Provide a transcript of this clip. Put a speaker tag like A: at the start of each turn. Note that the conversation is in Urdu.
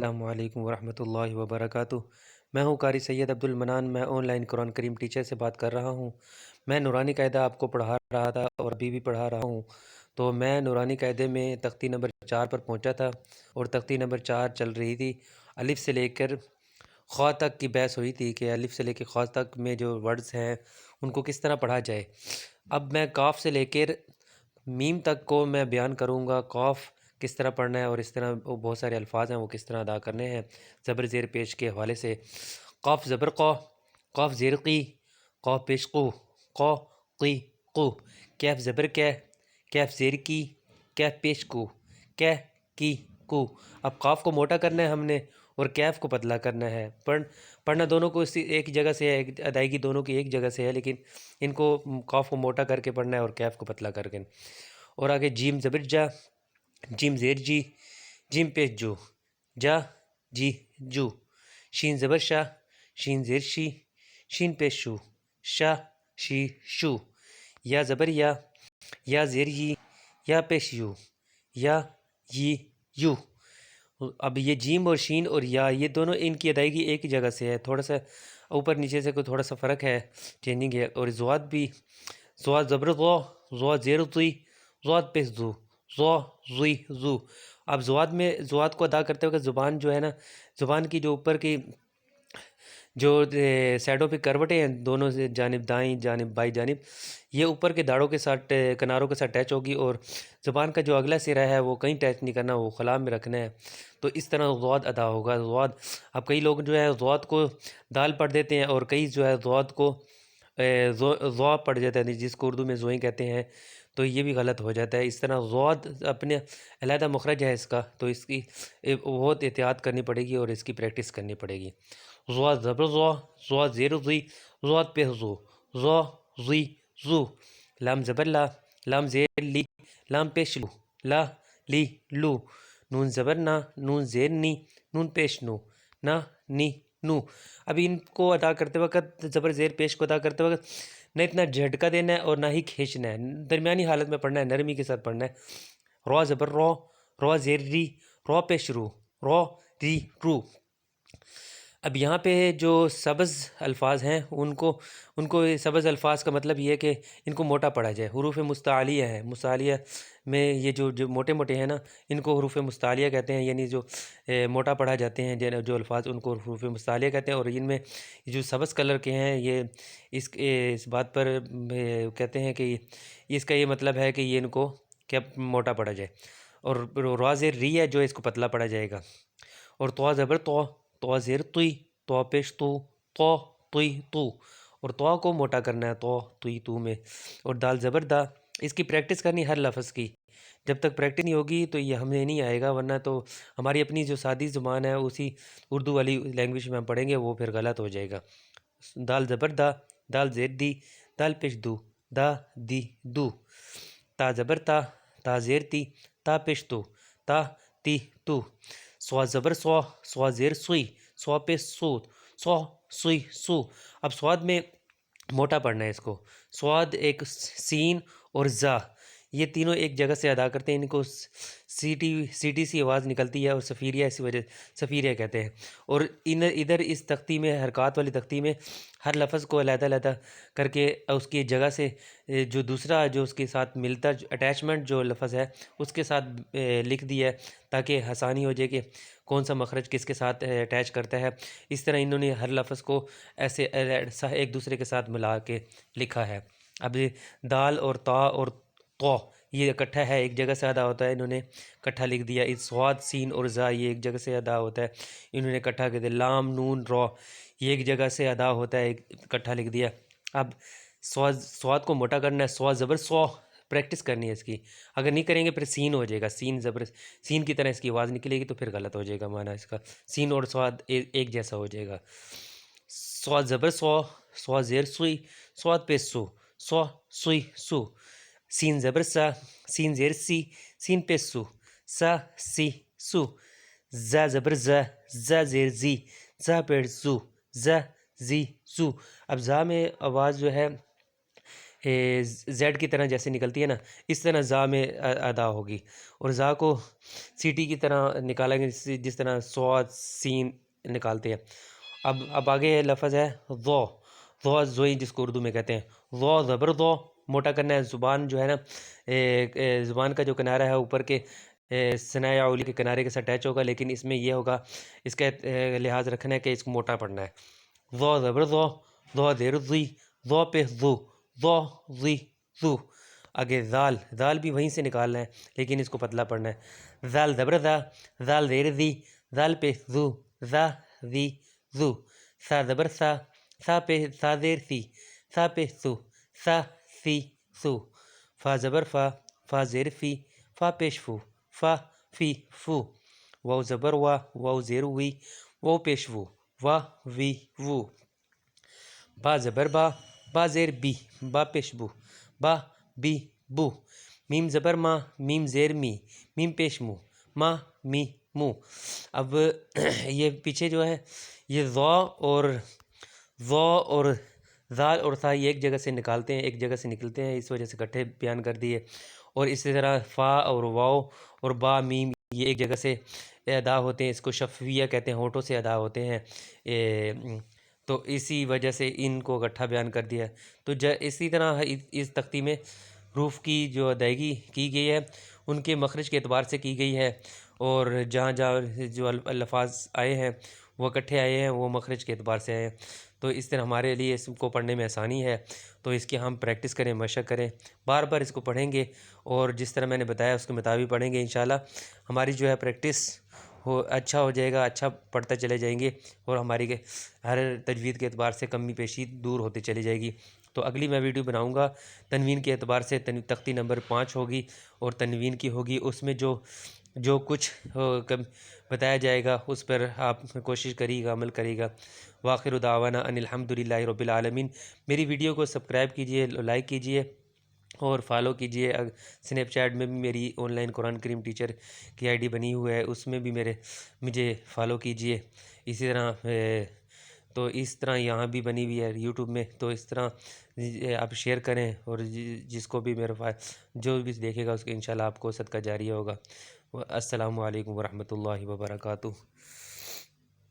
A: السلام علیکم ورحمۃ اللہ وبرکاتہ۔ میں ہوں قاری سید عبدالمنان۔ میں on line Quran cream teacher سے بات کر رہا ہوں۔ میں نورانی قاعدہ آپ کو پڑھا رہا تھا اور ابھی بھی پڑھا رہا ہوں۔ تو میں نورانی قاعدے میں تختی نمبر 4 پر پہنچا تھا اور تختی نمبر 4 چل رہی تھی۔ الف سے لے کر خا تک کی بحث ہوئی تھی کہ الف سے لے کے خا تک میں جو ورڈز ہیں ان کو کس طرح پڑھا جائے۔ اب میں کاف سے لے کر میم تک کو میں بیان کروں گا، کاف کس طرح پڑھنا ہے اور اس طرح بہت سارے الفاظ ہیں وہ کس طرح ادا کرنے ہیں زبر زیر پیش کے حوالے سے۔ قاف زبر قا، قاف زیر قی، قاف پیش قو، قا قی قو، کیف زبر کی، کیف زیر کی، کیف پیش کو، کہ کی کو۔ اب قاف کو موٹا کرنا ہے ہم نے اور کیف کو پتلا کرنا ہے۔ پڑھنا دونوں کو ایک جگہ سے ہے، ادائیگی دونوں کی ایک جگہ سے ہے، لیکن ان کو قاف کو موٹا کر کے پڑھنا ہے اور کیف کو پتلا کر کے۔ اور آگے جیم زبر جا، جیم زیر جی، جیم پیش جو، جا جی جو۔ شین زبر شا، شین زیر شی، شین پیش شو، شا شی شو۔ یا زبر یا زیر ی، یا پیش یو، یا ی یو۔ اب یہ جیم اور شین اور یا یہ دونوں ان کی ادائیگی ایک ہی جگہ سے ہے، تھوڑا سا اوپر نیچے سے کوئی تھوڑا سا فرق ہے، چینجنگ ہے۔ اور زواد بھی، زواد زبر زو، زواد زیر زی، زواد پیش زو، زو زی زو۔ اب زواد کو ادا کرتے وقت زبان جو ہے نا، زبان کی جو اوپر کی جو سائڈوں پہ کروٹیں ہیں دونوں سے جانب، دائیں جانب بائیں جانب، یہ اوپر کے داڑوں کے ساتھ کناروں کے ساتھ ٹیچ ہوگی اور زبان کا جو اگلا سرا ہے وہ کہیں ٹیچ نہیں کرنا، وہ خلا میں رکھنا ہے۔ تو اس طرح زواد ادا ہوگا۔ زواد، اب کئی لوگ جو ہے زواد کو دال پڑھ دیتے ہیں اور کئی جو ہے زواد کو زوا پڑھ جاتے ہیں، جس کو اردو میں زوئیں کہتے ہیں، تو یہ بھی غلط ہو جاتا ہے۔ اس طرح زواد اپنے علیحدہ مخرج ہے اس کا، تو اس کی بہت احتیاط کرنی پڑے گی اور اس کی پریکٹس کرنی پڑے گی۔ زواد زبر زوا، زواد زیر زی، زواد پیش زو، زو زی زو۔ لام زبر لا، لام زیر لی، لام پیش لو، لا لی لو۔ نون زبر نا، نون زیر نی، نون پیش نو، نا نی نو۔ ابھی ان کو ادا کرتے وقت، زبر زیر پیش کو ادا کرتے وقت نہ اتنا جھٹکا دینا ہے اور نہ ہی کھینچنا ہے، درمیانی حالت میں پڑھنا ہے، نرمی کے ساتھ پڑھنا ہے۔ رو زبر رو، رو زیر ری، رو پیش رو، رو ری رو۔ اب یہاں پہ جو سبز الفاظ ہیں ان کو سبز الفاظ کا مطلب یہ ہے کہ ان کو موٹا پڑھا جائے۔ حروف مستعلیہ ہیں، مستعلیہ میں یہ جو موٹے موٹے ہیں نا، ان کو حروف مستعلیہ کہتے ہیں، یعنی جو موٹا پڑھا جاتے ہیں جو الفاظ، ان کو حروف مستعلیہ کہتے ہیں۔ اور ان میں جو سبز کلر کے ہیں، یہ اس بات پر کہتے ہیں کہ اس کا یہ مطلب ہے کہ یہ ان کو کیا موٹا پڑھا جائے۔ اور را زیر ری ہے جو اس کو پتلا پڑھا جائے گا۔ اور تو زبر تو زیر توی، تو پیش تو توی تو۔ اور تو کو موٹا کرنا ہے، تو توی تو میں۔ اور دال زبر دا، اس کی پریکٹس کرنی ہر لفظ کی، جب تک پریکٹس نہیں ہوگی تو یہ ہمیں نہیں آئے گا، ورنہ تو ہماری اپنی جو سادی زبان ہے اسی اردو والی لینگویج میں ہم پڑھیں گے، وہ پھر غلط ہو جائے گا۔ دال زبر دا، دال زیر دی، دال پیش دو، دا دی دو۔ تا زبر تا، تا زیر تی، تا پیش تو، تا تی تو۔ سوا زبر سوا، سوا زیر سوئی، سوا پیش سو، سو سوئی سو۔ اب سواد میں موٹا پڑھنا ہے اس کو۔ سواد ایک سین اور زا، یہ تینوں ایک جگہ سے ادا کرتے ہیں، ان کو سیٹی سی آواز نکلتی ہے اور صفیریہ اسی وجہ صفیریہ کہتے ہیں۔ اور ادھر اس تختی میں، حرکات والی تختی میں، ہر لفظ کو علیحدہ علیحدہ کر کے اس کی جگہ سے جو دوسرا جو اس کے ساتھ ملتا اٹیچمنٹ جو لفظ ہے اس کے ساتھ لکھ دیا ہے، تاکہ آسانی ہو جائے کہ کون سا مخرج کس کے ساتھ اٹیچ کرتا ہے۔ اس طرح انہوں نے ہر لفظ کو ایسے ایک دوسرے کے ساتھ ملا کے لکھا ہے۔ اب دال اور تا اور تو یہ اکٹھا ہے، ایک جگہ سے ادا ہوتا ہے، انہوں نے اکٹھا لکھ دیا۔ سواد سین اور زا یہ ایک جگہ سے ادا ہوتا ہے، انہوں نے اکٹھا کر دیا۔ لام نون رو یہ ایک جگہ سے ادا ہوتا ہے، اکٹھا لکھ دیا۔ اب سواد کو موٹا کرنا ہے، سواد زبر سو، پریکٹس کرنی ہے اس کی، اگر نہیں کریں گے پھر سین ہو جائے گا، سین زبر سین کی طرح اس کی آواز نکلے گی تو پھر غلط ہو جائے گا معنی اس کا، سین اور سواد ایک جیسا ہو جائے گا۔ سواد زبر سو، سواد زیر سوئی، سواد پیش سو، سو سوئی سو۔ سین زبر سا، سین زیر سی، سین پیش سو، سا سی سو۔ زا زبر زا، زا زیر زی، زا پیش زو، زا زی زو۔ اب زا میں آواز جو ہے زیڈ کی طرح جیسے نکلتی ہے نا، اس طرح زا میں ادا ہوگی، اور زا کو سی ٹی کی طرح نکالیں گے جس طرح صاد سین نکالتے ہیں۔ اب آگے لفظ ہے ضو، ضو زوئی جس کو اردو میں کہتے ہیں، ضو زبر ضو، موٹا کرنا ہے۔ زبان جو ہے نا، زبان کا جو کنارہ ہے اوپر کے ثنائے اولی کے کنارے کے ساتھ اٹیچ ہوگا، لیکن اس میں یہ ہوگا، اس کا لحاظ رکھنا ہے کہ اس کو موٹا پڑھنا ہے۔ ضو زبر ضو، ضو زیر ضی، ضو پہ ضو، ضو ضی ضو۔ آگے زال، زال بھی وہیں سے نکالنا ہے لیکن اس کو پتلا پڑھنا ہے۔ زال زبر زا، زال زیر زی، زال پہ زو، زا زی زو۔ سا زبر سا، سا پہ سا زیر سی، سا پہ سو، سا سی سو۔ فا زبر فا، فا زیر فی، فا پیش فو، فا فی فو۔ واو زبر وا، واو زیر وی، واو پیش وو، وا وی وو۔ با زبر با، با زیر بی، با پیش بو، با بی بو۔ میم زبر ما، میم زیر می، میم پیش مو، ما می مو۔ اب یہ پیچھے جو ہے یہ ضو اور زال اور سا یہ ایک جگہ سے نکالتے ہیں، ایک جگہ سے نکلتے ہیں، اس وجہ سے اکٹھے بیان کر دیے۔ اور اسی طرح فا اور واو اور با میم یہ ایک جگہ سے ادا ہوتے ہیں، اس کو شفویہ کہتے ہیں، ہونٹوں سے ادا ہوتے ہیں، تو اسی وجہ سے ان کو اکٹھا بیان کر دیا ہے۔ تو اسی طرح اس تختی میں حروف کی جو ادائیگی کی گئی ہے ان کے مخرج کے اعتبار سے کی گئی ہے، اور جہاں جہاں جو الفاظ آئے ہیں وہ اکٹھے آئے ہیں وہ مخرج کے اعتبار سے آئے ہیں۔ تو اس طرح ہمارے لیے اس کو پڑھنے میں آسانی ہے، تو اس کی ہم پریکٹس کریں، مشق کریں، بار بار اس کو پڑھیں گے، اور جس طرح میں نے بتایا اس کے مطابق پڑھیں گے انشاءاللہ ہماری جو ہے پریکٹس اچھا ہو جائے گا، اچھا پڑھتے چلے جائیں گے، اور ہماری ہر تجوید کے اعتبار سے کمی پیشی دور ہوتی چلی جائے گی۔ تو اگلی میں ویڈیو بناؤں گا تنوین کے اعتبار سے، تختی نمبر 5 ہوگی اور تنوین کی ہوگی، اس میں جو کچھ بتایا جائے گا اس پر آپ کوشش کریے گا، عمل کرے گا۔ وآخر دعوانا ان الحمدللہ رب العالمین۔ میری ویڈیو کو سبسکرائب کیجئے، لائک کیجئے اور فالو کیجئے۔ سنیپ چیٹ میں بھی میری on line Quran cream teacher کی آئی ڈی بنی ہوئی ہے، اس میں بھی مجھے فالو کیجئے۔ اسی طرح تو اس طرح یہاں بھی بنی ہوئی ہے یوٹیوب میں، تو اس طرح آپ شیئر کریں، اور جس کو بھی جو بھی دیکھے گا اس کو انشاءاللہ آپ کو صدقہ جاریہ ہوگا۔ السلام علیکم ورحمۃ اللہ وبرکاتہ۔